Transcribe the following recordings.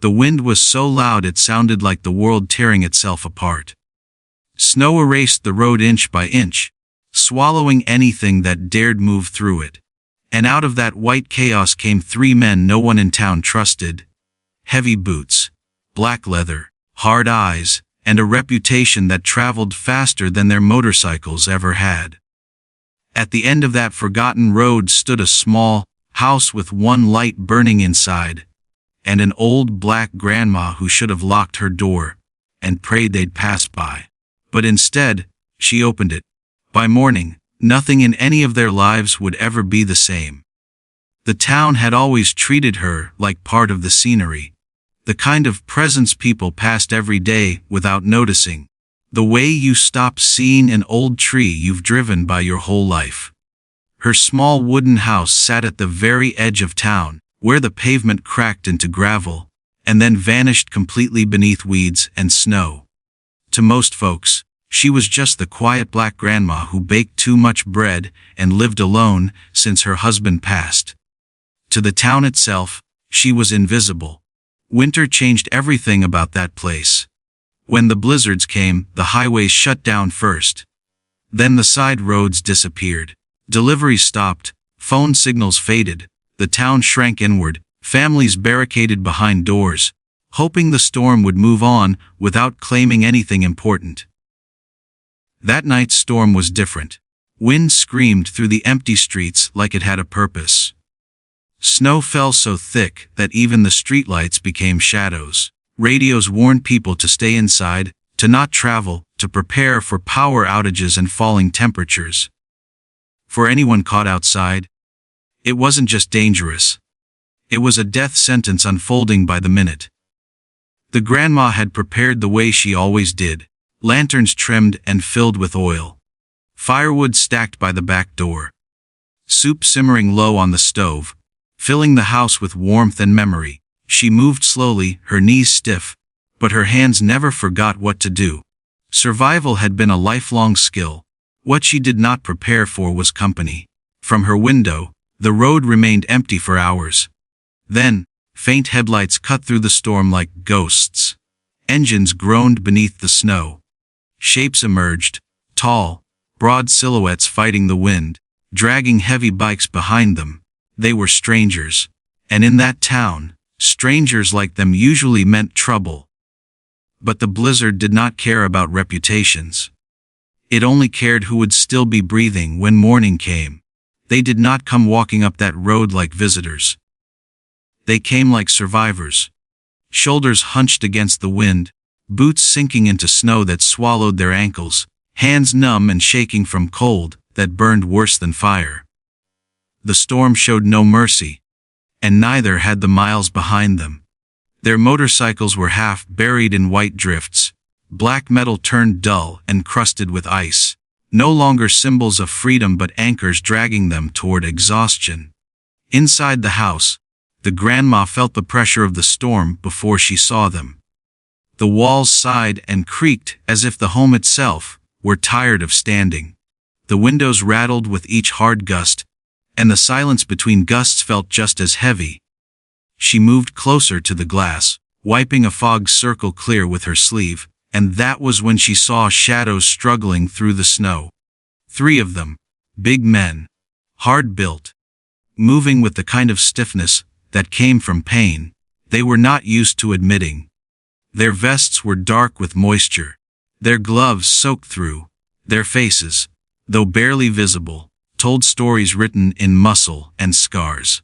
The wind was so loud it sounded like the world tearing itself apart. Snow erased the road inch by inch, swallowing anything that dared move through it. And out of that white chaos came three men no one in town trusted. Heavy boots, black leather, hard eyes, and a reputation that traveled faster than their motorcycles ever had. At the end of that forgotten road stood a small house with one light burning inside, and an old black grandma who should have locked her door and prayed they'd pass by. But instead, she opened it. By morning, nothing in any of their lives would ever be the same. The town had always treated her like part of the scenery, the kind of presence people passed every day without noticing, the way you stop seeing an old tree you've driven by your whole life. Her small wooden house sat at the very edge of town, where the pavement cracked into gravel, and then vanished completely beneath weeds and snow. To most folks, she was just the quiet black grandma who baked too much bread and lived alone since her husband passed. To the town itself, she was invisible. Winter changed everything about that place. When the blizzards came, the highways shut down first. Then the side roads disappeared. Deliveries stopped, phone signals faded. The town shrank inward, families barricaded behind doors, hoping the storm would move on without claiming anything important. That night's storm was different. Wind screamed through the empty streets like it had a purpose. Snow fell so thick that even the streetlights became shadows. Radios warned people to stay inside, to not travel, to prepare for power outages and falling temperatures. For anyone caught outside, it wasn't just dangerous. It was a death sentence unfolding by the minute. The grandma had prepared the way she always did, lanterns trimmed and filled with oil, firewood stacked by the back door, soup simmering low on the stove, filling the house with warmth and memory. She moved slowly, her knees stiff, but her hands never forgot what to do. Survival had been a lifelong skill. What she did not prepare for was company. From her window, the road remained empty for hours. Then, faint headlights cut through the storm like ghosts. Engines groaned beneath the snow. Shapes emerged, tall, broad silhouettes fighting the wind, dragging heavy bikes behind them. They were strangers. And in that town, strangers like them usually meant trouble. But the blizzard did not care about reputations. It only cared who would still be breathing when morning came. They did not come walking up that road like visitors. They came like survivors. Shoulders hunched against the wind, boots sinking into snow that swallowed their ankles, hands numb and shaking from cold that burned worse than fire. The storm showed no mercy, and neither had the miles behind them. Their motorcycles were half buried in white drifts, black metal turned dull and crusted with ice, no longer symbols of freedom but anchors dragging them toward exhaustion. Inside the house, the grandma felt the pressure of the storm before she saw them. The walls sighed and creaked as if the home itself were tired of standing. The windows rattled with each hard gust, and the silence between gusts felt just as heavy. She moved closer to the glass, wiping a fog circle clear with her sleeve, and that was when she saw shadows struggling through the snow. 3 of them, big men, hard-built, moving with the kind of stiffness that came from pain they were not used to admitting. Their vests were dark with moisture, their gloves soaked through. Their faces, though barely visible, told stories written in muscle and scars.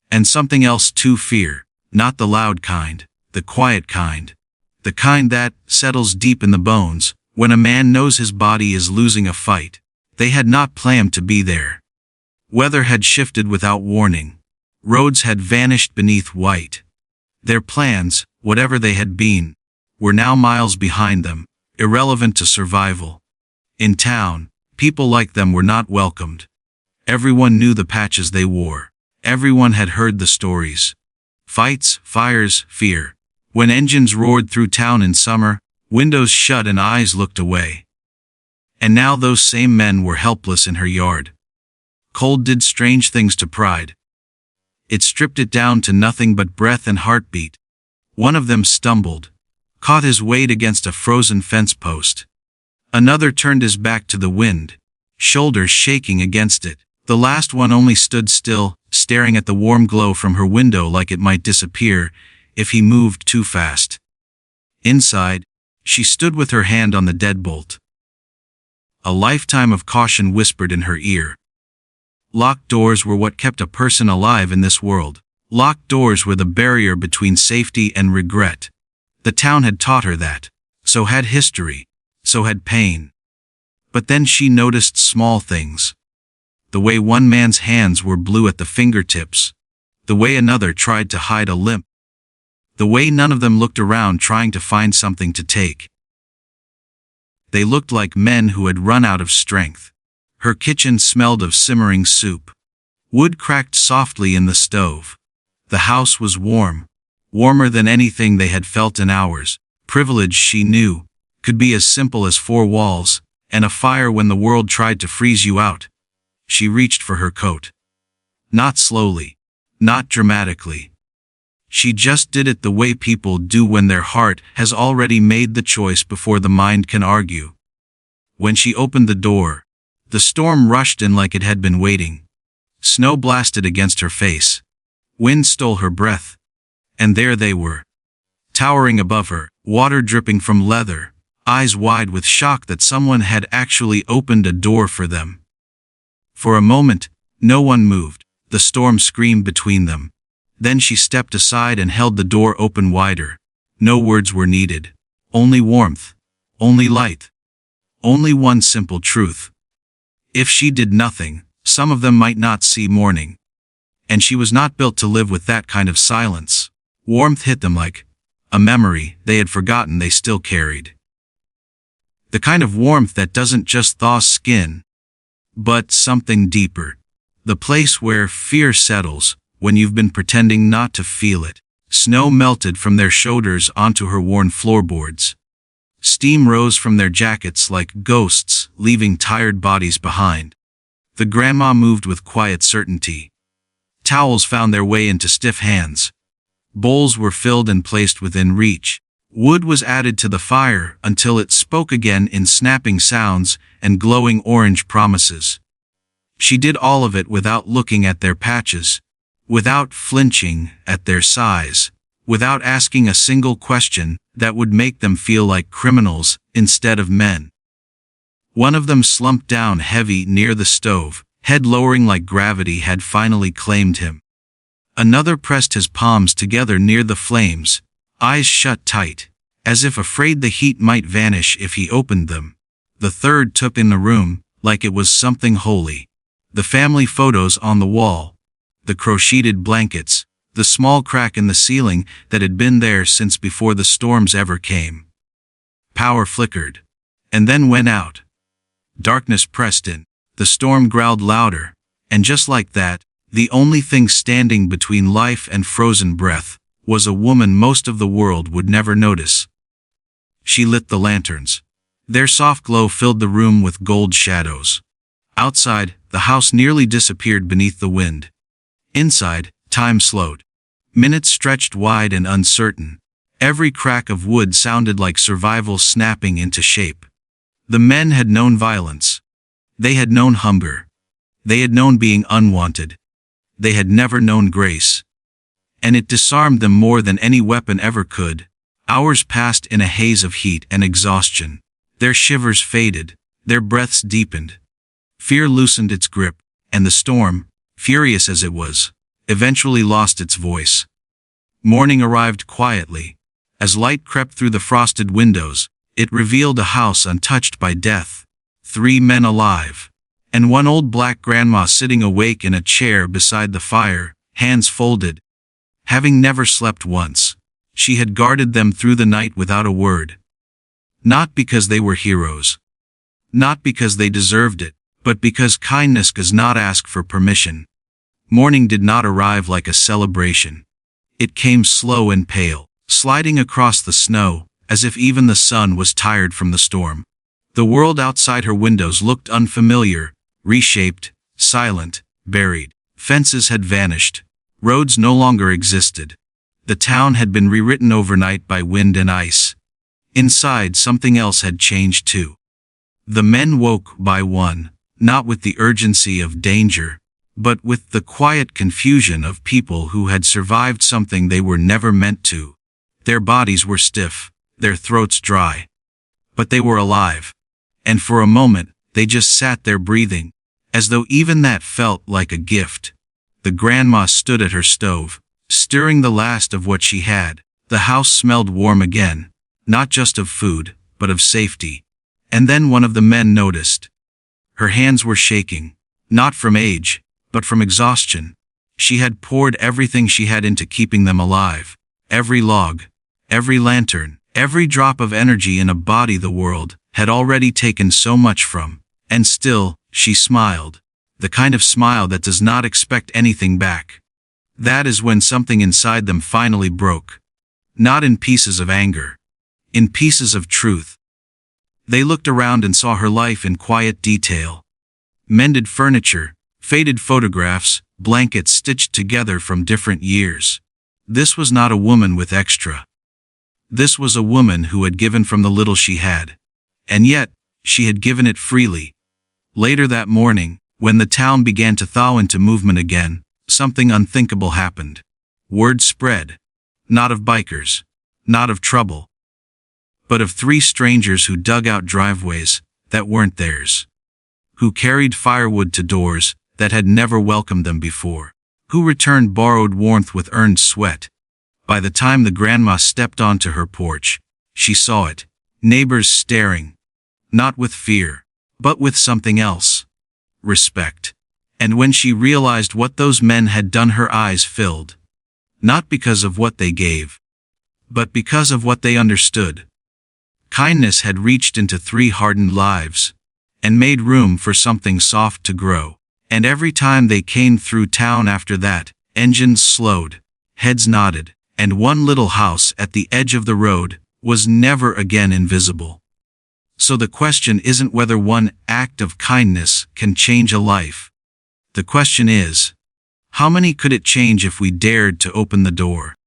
And something else too: fear, not the loud kind, the quiet kind. The kind that settles deep in the bones, when a man knows his body is losing a fight. They had not planned to be there. Weather had shifted without warning. Roads had vanished beneath white. Their plans, whatever they had been, were now miles behind them, irrelevant to survival. In town, people like them were not welcomed. Everyone knew the patches they wore. Everyone had heard the stories. Fights, fires, fear. When engines roared through town in summer, windows shut and eyes looked away. And now those same men were helpless in her yard. Cold did strange things to pride. It stripped it down to nothing but breath and heartbeat. One of them stumbled, caught his weight against a frozen fence post. Another turned his back to the wind, shoulders shaking against it. The last one only stood still, staring at the warm glow from her window like it might disappear if he moved too fast. Inside, she stood with her hand on the deadbolt. A lifetime of caution whispered in her ear. Locked doors were what kept a person alive in this world. Locked doors were the barrier between safety and regret. The town had taught her that. So had history. So had pain. But then she noticed small things. The way one man's hands were blue at the fingertips. The way another tried to hide a limp. The way none of them looked around trying to find something to take. They looked like men who had run out of strength. Her kitchen smelled of simmering soup. Wood cracked softly in the stove. The house was warm. Warmer than anything they had felt in hours. Privilege, she knew, could be as simple as four walls, and a fire when the world tried to freeze you out. She reached for her coat. Not slowly. Not dramatically. She just did it the way people do when their heart has already made the choice before the mind can argue. When she opened the door, the storm rushed in like it had been waiting. Snow blasted against her face. Wind stole her breath. And there they were. Towering above her, water dripping from leather, eyes wide with shock that someone had actually opened a door for them. For a moment, no one moved. The storm screamed between them. Then she stepped aside and held the door open wider. No words were needed. Only warmth. Only light. Only one simple truth. If she did nothing, some of them might not see morning. And she was not built to live with that kind of silence. Warmth hit them like a memory they had forgotten they still carried. The kind of warmth that doesn't just thaw skin, but something deeper. The place where fear settles when you've been pretending not to feel it. Snow melted from their shoulders onto her worn floorboards. Steam rose from their jackets like ghosts, leaving tired bodies behind. The grandma moved with quiet certainty. Towels found their way into stiff hands. Bowls were filled and placed within reach. Wood was added to the fire until it spoke again in snapping sounds and glowing orange promises. She did all of it without looking at their patches, without flinching at their size, without asking a single question that would make them feel like criminals instead of men. One of them slumped down heavy near the stove, head lowering like gravity had finally claimed him. Another pressed his palms together near the flames, eyes shut tight, as if afraid the heat might vanish if he opened them. The third took in the room, like it was something holy. The family photos on the wall, the crocheted blankets, the small crack in the ceiling that had been there since before the storms ever came. Power flickered, and then went out. Darkness pressed in. The storm growled louder, and just like that, the only thing standing between life and frozen breath was a woman most of the world would never notice. She lit the lanterns. Their soft glow filled the room with gold shadows. Outside, the house nearly disappeared beneath the wind. Inside, time slowed. Minutes stretched wide and uncertain. Every crack of wood sounded like survival snapping into shape. The men had known violence. They had known hunger. They had known being unwanted. They had never known grace. And it disarmed them more than any weapon ever could. Hours passed in a haze of heat and exhaustion. Their shivers faded. Their breaths deepened. Fear loosened its grip, and the storm, furious as it was, eventually lost its voice. Morning arrived quietly. As light crept through the frosted windows, it revealed a house untouched by death. 3 men alive. And one old black grandma sitting awake in a chair beside the fire, hands folded. Having never slept once, she had guarded them through the night without a word. Not because they were heroes. Not because they deserved it, but because kindness does not ask for permission. Morning did not arrive like a celebration. It came slow and pale, sliding across the snow, as if even the sun was tired from the storm. The world outside her windows looked unfamiliar, reshaped, silent, buried. Fences had vanished. Roads no longer existed. The town had been rewritten overnight by wind and ice. Inside, something else had changed too. The men woke by one, not with the urgency of danger, but with the quiet confusion of people who had survived something they were never meant to. Their bodies were stiff, their throats dry. But they were alive. And for a moment, they just sat there breathing, as though even that felt like a gift. The grandma stood at her stove, stirring the last of what she had. The house smelled warm again, not just of food, but of safety. And then one of the men noticed. Her hands were shaking, not from age, but from exhaustion. She had poured everything she had into keeping them alive. Every log, every lantern, every drop of energy in a body the world had already taken so much from. And still, she smiled. The kind of smile that does not expect anything back. That is when something inside them finally broke. Not in pieces of anger. In pieces of truth. They looked around and saw her life in quiet detail. Mended furniture, faded photographs, blankets stitched together from different years. This was not a woman with extra. This was a woman who had given from the little she had. And yet, she had given it freely. Later that morning, when the town began to thaw into movement again, something unthinkable happened. Word spread. Not of bikers. Not of trouble. But of 3 strangers who dug out driveways that weren't theirs. Who carried firewood to doors that had never welcomed them before. Who returned borrowed warmth with earned sweat. By the time the grandma stepped onto her porch, she saw it. Neighbors staring. Not with fear, but with something else. Respect. And when she realized what those men had done, her eyes filled. Not because of what they gave, but because of what they understood. Kindness had reached into 3 hardened lives, and made room for something soft to grow. And every time they came through town after that, engines slowed, heads nodded, and one little house at the edge of the road was never again invisible. So the question isn't whether one act of kindness can change a life. The question is, how many could it change if we dared to open the door?